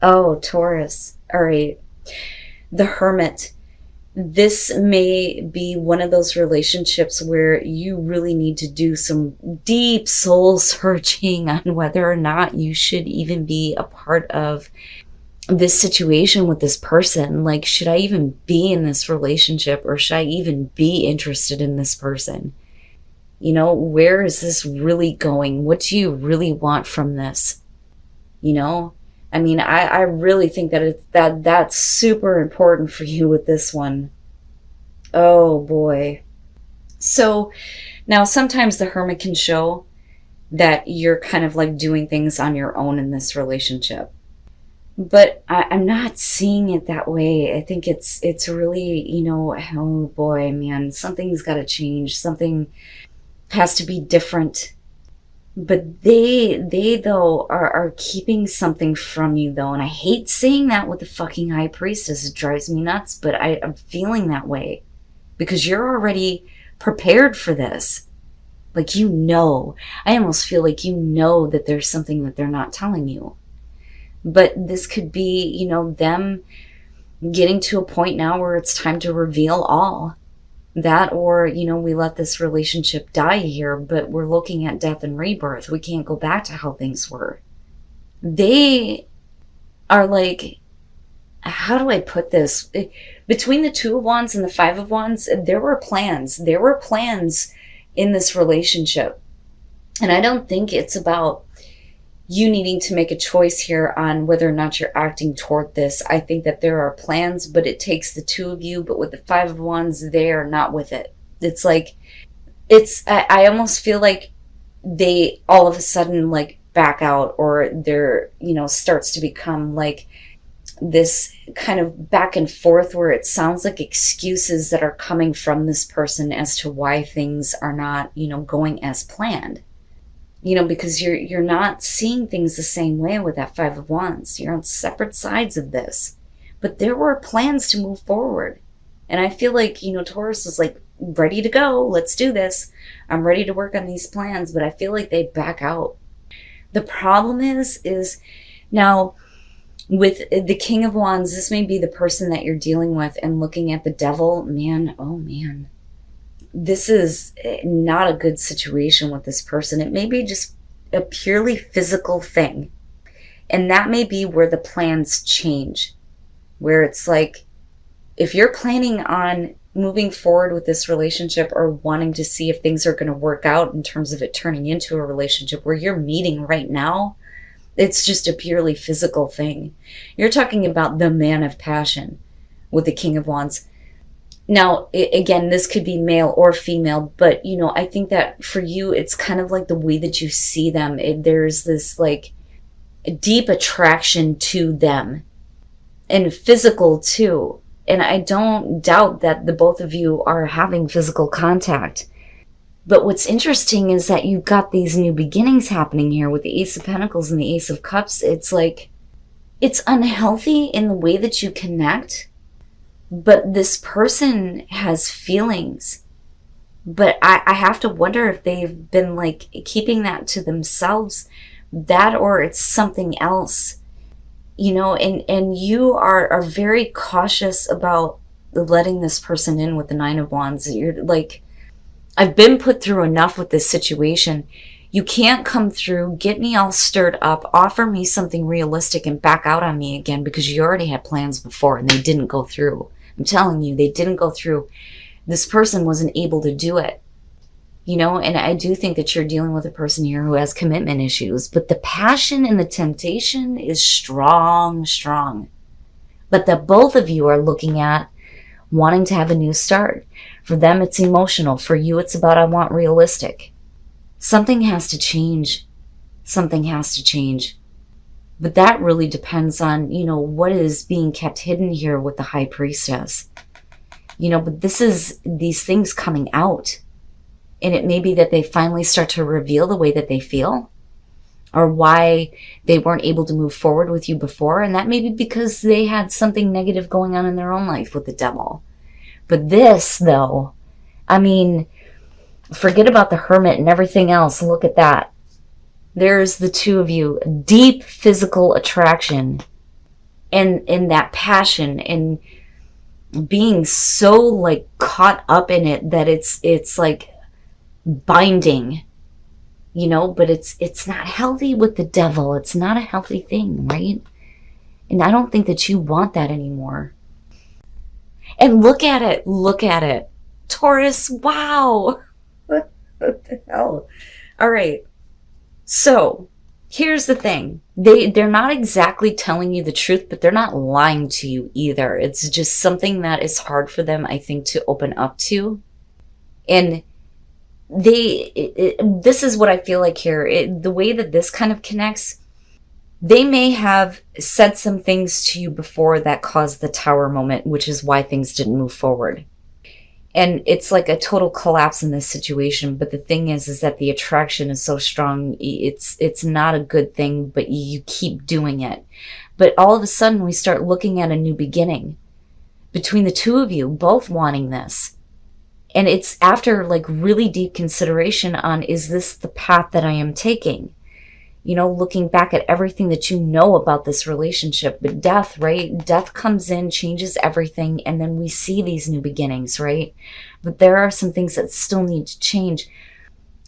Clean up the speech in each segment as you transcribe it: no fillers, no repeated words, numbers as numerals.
Oh, Taurus. All right. The Hermit. This may be one of those relationships where you really need to do some deep soul searching on whether or not you should even be a part of this situation with this person. Like, should I even be in this relationship, or should I even be interested in this person? You know, where is this really going? What do you really want from this? You know, I mean, I really think that that's super important for you with this one. Oh boy. So now sometimes the Hermit can show that you're kind of like doing things on your own in this relationship. But I'm not seeing it that way. I think it's really, oh boy, man, something's got to change. Something has to be different. But they though are keeping something from you though, and I hate saying that with the fucking High Priestess. It drives me nuts, but I'm feeling that way because you're already prepared for this. Like, I almost feel like that there's something that they're not telling you. But this could be, them getting to a point now where it's time to reveal all. That, or, we let this relationship die here, but we're looking at death and rebirth. We can't go back to how things were. They are like, how do I put this? Between the Two of Wands and the Five of Wands, there were plans. There were plans in this relationship. And I don't think it's about you needing to make a choice here on whether or not you're acting toward this. I think that there are plans, but it takes the two of you. But with the Five of Wands, they are not with it. It's like, I almost feel like they all of a sudden like back out, or they're, starts to become like this kind of back and forth where it sounds like excuses that are coming from this person as to why things are not, going as planned. Because you're not seeing things the same way with that Five of Wands. You're on separate sides of this. But there were plans to move forward. And I feel like, Taurus is like, ready to go. Let's do this. I'm ready to work on these plans. But I feel like they back out. The problem is now with the King of Wands, this may be the person that you're dealing with, and looking at the Devil, man, oh man. This is not a good situation with this person. It may be just a purely physical thing. And that may be where the plans change. Where it's like, if you're planning on moving forward with this relationship, or wanting to see if things are going to work out in terms of it turning into a relationship where you're meeting right now, it's just a purely physical thing. You're talking about the man of passion with the King of Wands. Now, again, this could be male or female, but, I think that for you, it's kind of like the way that you see them. There's this, like, deep attraction to them. And physical, too. And I don't doubt that the both of you are having physical contact. But what's interesting is that you've got these new beginnings happening here with the Ace of Pentacles and the Ace of Cups. It's like, it's unhealthy in the way that you connect. But this person has feelings. But I have to wonder if they've been like keeping that to themselves. That, or it's something else. And you are very cautious about letting this person in with the Nine of Wands. You're like, I've been put through enough with this situation. You can't come through, get me all stirred up, offer me something realistic, and back out on me again because you already had plans before and they didn't go through. I'm telling you, they didn't go through. This person wasn't able to do it. And I do think that you're dealing with a person here who has commitment issues. But the passion and the temptation is strong, strong. But that both of you are looking at wanting to have a new start. For them, it's emotional. For you, it's about, I want realistic. Something has to change. Something has to change. But that really depends on, what is being kept hidden here with the High Priestess. But this is these things coming out. And it may be that they finally start to reveal the way that they feel, or why they weren't able to move forward with you before. And that may be because they had something negative going on in their own life with the Devil. But this, though, I mean, forget about the Hermit and everything else. Look at that. There's the two of you. Deep physical attraction. and that passion and being so like caught up in it that it's like binding, you know, but it's not healthy with the devil. It's not a healthy thing, right? And I don't think that you want that anymore. And look at it. Look at it. Taurus, wow. What the hell? All right. So here's the thing. They're not exactly telling you the truth, but they're not lying to you either. It's just something that is hard for them, I think, to open up to. And this is what I feel like here. The way that this kind of connects, they may have said some things to you before that caused the Tower moment, which is why things didn't move forward. And it's like a total collapse in this situation. But the thing is that the attraction is so strong. It's not a good thing, but you keep doing it. But all of a sudden we start looking at a new beginning between the two of you, both wanting this. And it's after like really deep consideration on, is this the path that I am taking? You know, looking back at everything that you know about this relationship. But death, right? Death comes in, changes everything, and then we see these new beginnings, right? But there are some things that still need to change.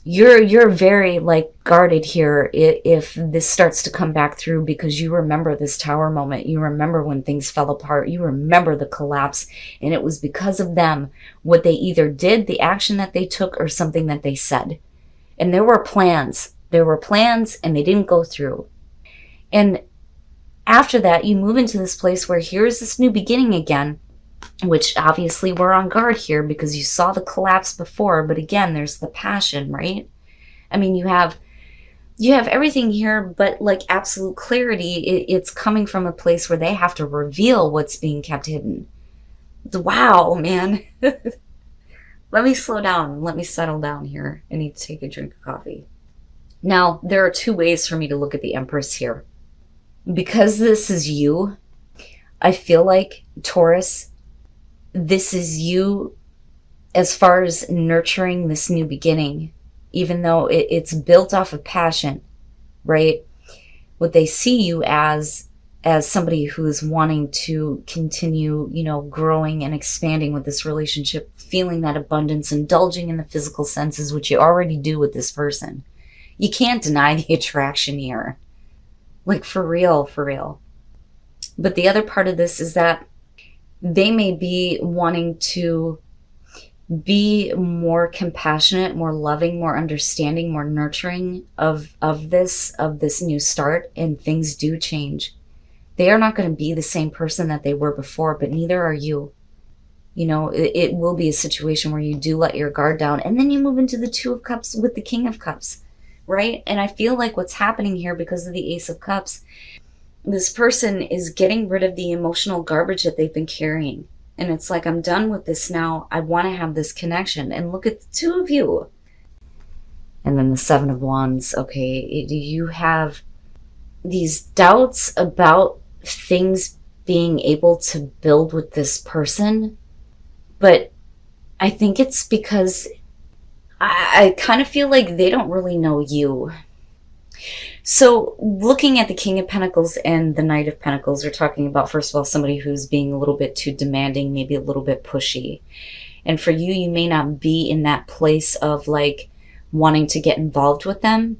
You're very like guarded here if this starts to come back through, because you remember this Tower moment. You remember when things fell apart. You remember the collapse, and it was because of them, what they either did, the action that they took, or something that they said. And there were plans. There were plans and they didn't go through. And after that, you move into this place where here's this new beginning again, which obviously we're on guard here because you saw the collapse before. But again, there's the passion, right? I mean, you have everything here, but like absolute clarity. It's coming from a place where they have to reveal what's being kept hidden. Wow, man. Let me slow down. Let me settle down here. I need to take a drink of coffee. Now, there are two ways for me to look at the Empress here. Because this is you, I feel like, Taurus, this is you as far as nurturing this new beginning, even though it's built off of passion, right? What they see you as somebody who's wanting to continue, you know, growing and expanding with this relationship, feeling that abundance, indulging in the physical senses, which you already do with this person. You can't deny the attraction here. Like, for real, for real. But the other part of this is that they may be wanting to be more compassionate, more loving, more understanding, more nurturing of this new start, and things do change. They are not going to be the same person that they were before, but neither are you. You know, it will be a situation where you do let your guard down, and then you move into the Two of Cups with the King of Cups. Right? And I feel like what's happening here, because of the Ace of Cups, this person is getting rid of the emotional garbage that they've been carrying. And it's like, I'm done with this now. I want to have this connection. And look at the two of you. And then the Seven of Wands. Okay, do you have these doubts about things being able to build with this person? But I think it's because I kind of feel like they don't really know you. So looking at the King of Pentacles and the Knight of Pentacles, we're talking about, first of all, somebody who's being a little bit too demanding, maybe a little bit pushy. And for you, you may not be in that place of like wanting to get involved with them.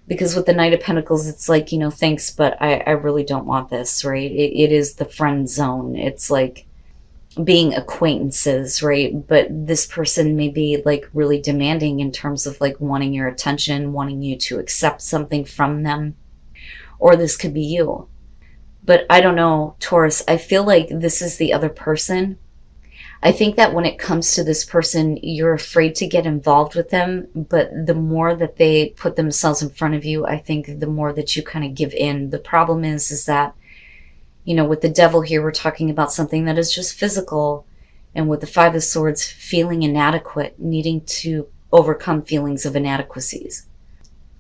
Because with the Knight of Pentacles, it's like, you know, thanks, but I really don't want this, right? It is the friend zone. It's like being acquaintances, right? But this person may be like really demanding in terms of like wanting your attention, wanting you to accept something from them, or this could be you. But I don't know, Taurus, I feel like this is the other person. I think that when it comes to this person, you're afraid to get involved with them, but the more that they put themselves in front of you, I think the more that you kind of give in. The problem is that, you know, with the Devil here, we're talking about something that is just physical. And with the Five of Swords, feeling inadequate, needing to overcome feelings of inadequacies.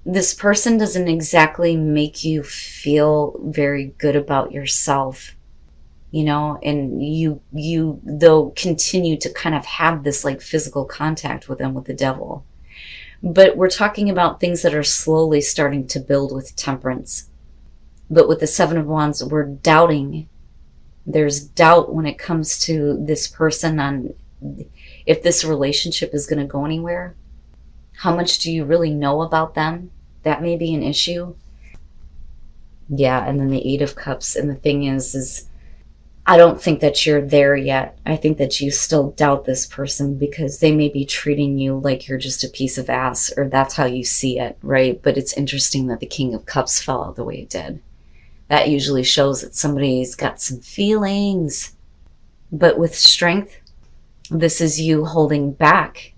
This person doesn't exactly make you feel very good about yourself, you know, and you though continue to kind of have this like physical contact with them, with the Devil. But we're talking about things that are slowly starting to build with Temperance. But with the Seven of Wands, we're doubting. There's doubt when it comes to this person on if this relationship is going to go anywhere. How much do you really know about them? That may be an issue. Yeah, and then the Eight of Cups. And the thing is I don't think that you're there yet. I think that you still doubt this person because they may be treating you like you're just a piece of ass, or that's how you see it, right? But it's interesting that the King of Cups fell out the way it did. That usually shows that somebody's got some feelings. But with Strength, this is you holding back.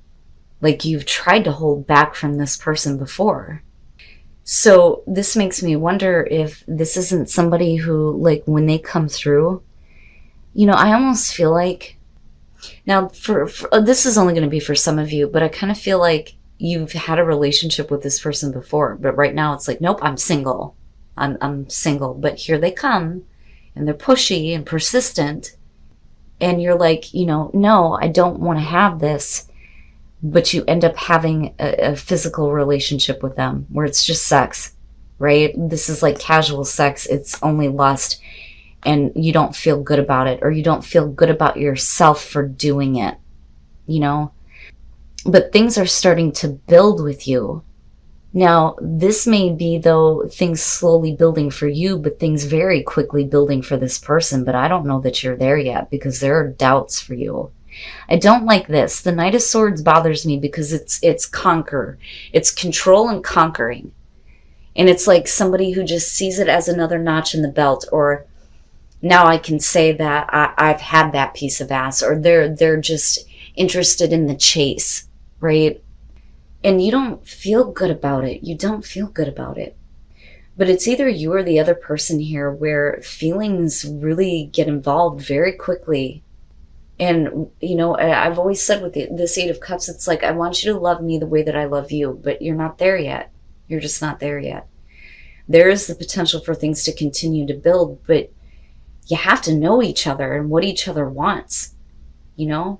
Like you've tried to hold back from this person before. So this makes me wonder if this isn't somebody who, like, when they come through, you know, I almost feel like, now for this is only going to be for some of you, but I kind of feel like you've had a relationship with this person before, but right now it's like, nope, I'm single. I'm single, but here they come and they're pushy and persistent. And you're like, you know, no, I don't want to have this. But you end up having a physical relationship with them where it's just sex, right? This is like casual sex. It's only lust. And you don't feel good about it, or you don't feel good about yourself for doing it, you know? But things are starting to build with you. Now, this may be, though, things slowly building for you, but things very quickly building for this person. But I don't know that you're there yet because there are doubts for you. I don't like this. The Knight of Swords bothers me because it's conquer. It's control and conquering. And it's like somebody who just sees it as another notch in the belt, or now I can say that I've had that piece of ass, or they're just interested in the chase, right? And you don't feel good about it. You don't feel good about it. But it's either you or the other person here where feelings really get involved very quickly. And, you know, I've always said with this Eight of Cups, it's like, I want you to love me the way that I love you, but you're not there yet. You're just not there yet. There is the potential for things to continue to build, but you have to know each other and what each other wants, you know?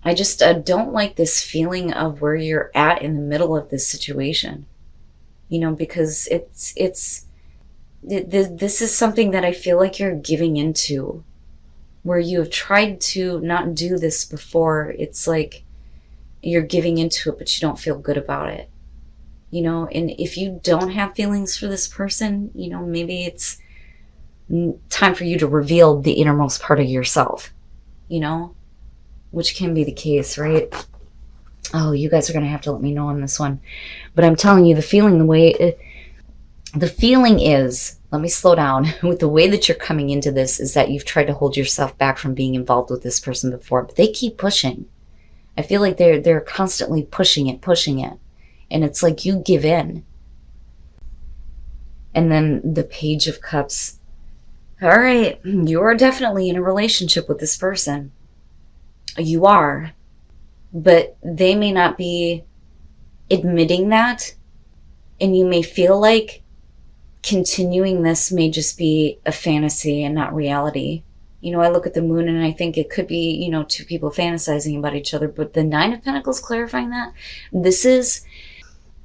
I just don't like this feeling of where you're at in the middle of this situation, you know, because this is something that I feel like you're giving into, where you have tried to not do this before. It's like you're giving into it, but you don't feel good about it, you know? And if you don't have feelings for this person, you know, maybe it's time for you to reveal the innermost part of yourself, you know, which can be the case, right? Oh, you guys are going to have to let me know on this one. But I'm telling you, the feeling is, let me slow down, with the way that you're coming into this is that you've tried to hold yourself back from being involved with this person before, but they keep pushing. I feel like they're constantly pushing it. And it's like you give in. And then the Page of Cups. All right, you are definitely in a relationship with this person. You are. But they may not be admitting that. And you may feel like continuing this may just be a fantasy and not reality. You know, I look at the moon and I think it could be, you know, two people fantasizing about each other. But the Nine of Pentacles clarifying that. This is,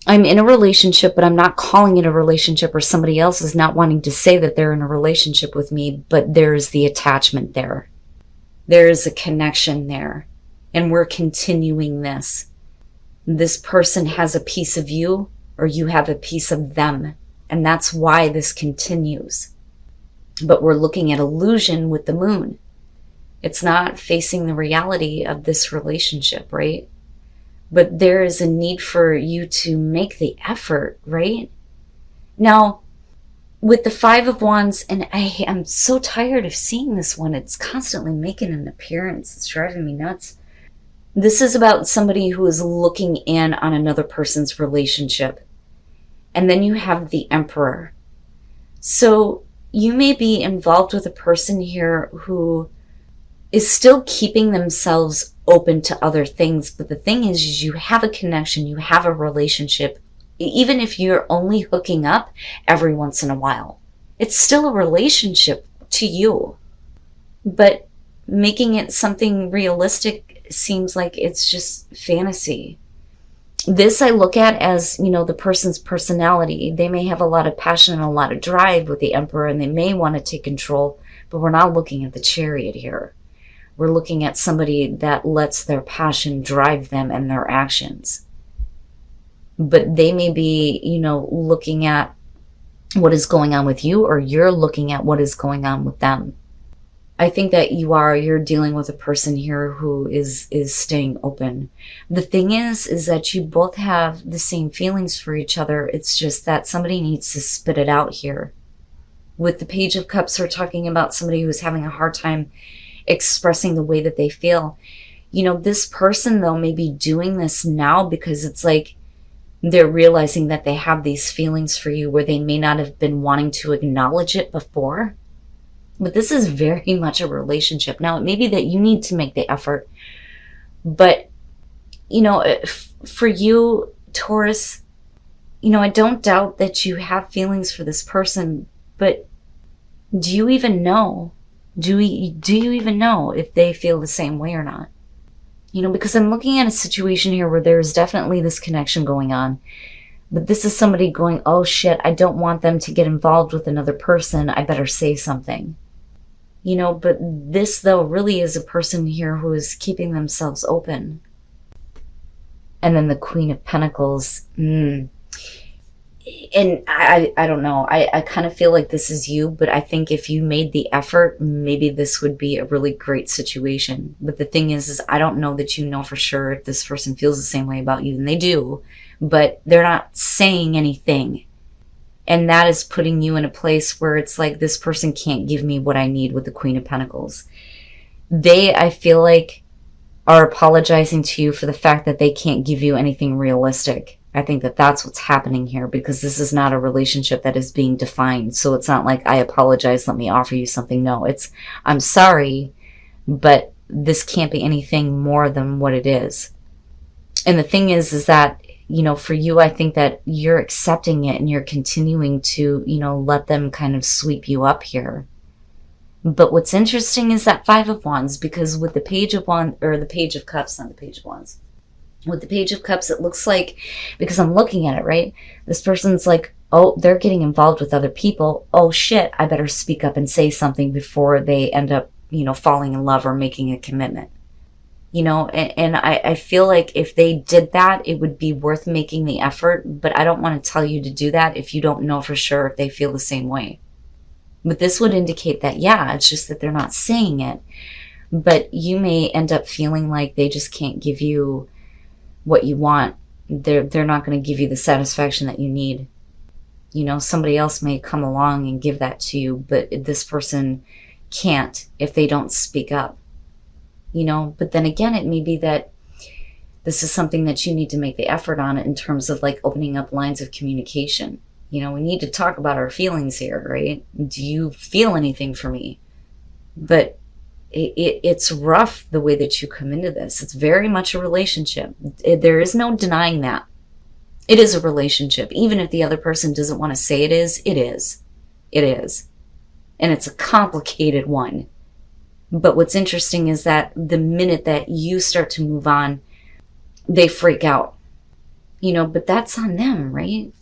I'm in a relationship, but I'm not calling it a relationship, or somebody else is not wanting to say that they're in a relationship with me, but there's the attachment there. There is a connection there. And we're continuing this. This person has a piece of you, or you have a piece of them. And that's why this continues. But we're looking at illusion with the moon. It's not facing the reality of this relationship, right? But there is a need for you to make the effort, right? Now, with the Five of Wands, and I am so tired of seeing this one. It's constantly making an appearance. It's driving me nuts. This is about somebody who is looking in on another person's relationship. And then you have the Emperor. So you may be involved with a person here who is still keeping themselves open to other things. But the thing is you have a connection, you have a relationship, even if you're only hooking up every once in a while. It's still a relationship to you. But making it something realistic seems like it's just fantasy. This I look at as, the person's personality. They may have a lot of passion and a lot of drive with the Emperor, and they may want to take control, but we're not looking at the Chariot here. We're looking at somebody that lets their passion drive them and their actions. But they may be, looking at what is going on with you, or you're looking at what is going on with them. I think that you're dealing with a person here who is staying open. The thing is that you both have the same feelings for each other. It's just that somebody needs to spit it out here. With the Page of Cups, we're talking about somebody who's having a hard time expressing the way that they feel. This person, though, may be doing this now because it's like they're realizing that they have these feelings for you where they may not have been wanting to acknowledge it before. But this is very much a relationship. Now, it may be that you need to make the effort. But, for you, Taurus, I don't doubt that you have feelings for this person. But do you even know? Do you even know if they feel the same way or not? Because I'm looking at a situation here where there's definitely this connection going on. But this is somebody going, oh shit, I don't want them to get involved with another person. I better say something. But this, though, really is a person here who is keeping themselves open. And then the Queen of Pentacles. And I don't know. I kind of feel like this is you, but I think if you made the effort, maybe this would be a really great situation. But the thing is I don't know that you know for sure if this person feels the same way about you, and they do, but they're not saying anything. And that is putting you in a place where it's like, this person can't give me what I need with the Queen of Pentacles. They, I feel like, are apologizing to you for the fact that they can't give you anything realistic. I think that that's what's happening here, because this is not a relationship that is being defined. So it's not like, I apologize, let me offer you something. No, it's, I'm sorry, but this can't be anything more than what it is. And the thing is that, for you, I think that you're accepting it and you're continuing to, let them kind of sweep you up here. But what's interesting is that Five of Wands, because with the Page of Wands, or the Page of Cups, not the Page of Wands. With the Page of Cups, it looks like, because I'm looking at it, right? This person's like, oh, they're getting involved with other people. Oh shit, I better speak up and say something before they end up, falling in love or making a commitment. And I feel like if they did that, it would be worth making the effort. But I don't want to tell you to do that if you don't know for sure if they feel the same way. But this would indicate that, yeah, it's just that they're not saying it. But you may end up feeling like they just can't give you what you want. They're not going to give you the satisfaction that you need. Somebody else may come along and give that to you, but this person can't if they don't speak up. But then again, it may be that this is something that you need to make the effort on in terms of like opening up lines of communication. We need to talk about our feelings here, right? Do you feel anything for me? But it's rough the way that you come into this. It's very much a relationship. There is no denying that. It is a relationship. Even if the other person doesn't want to say it is, it is. It is. And it's a complicated one. But what's interesting is that the minute that you start to move on, they freak out. But that's on them, right?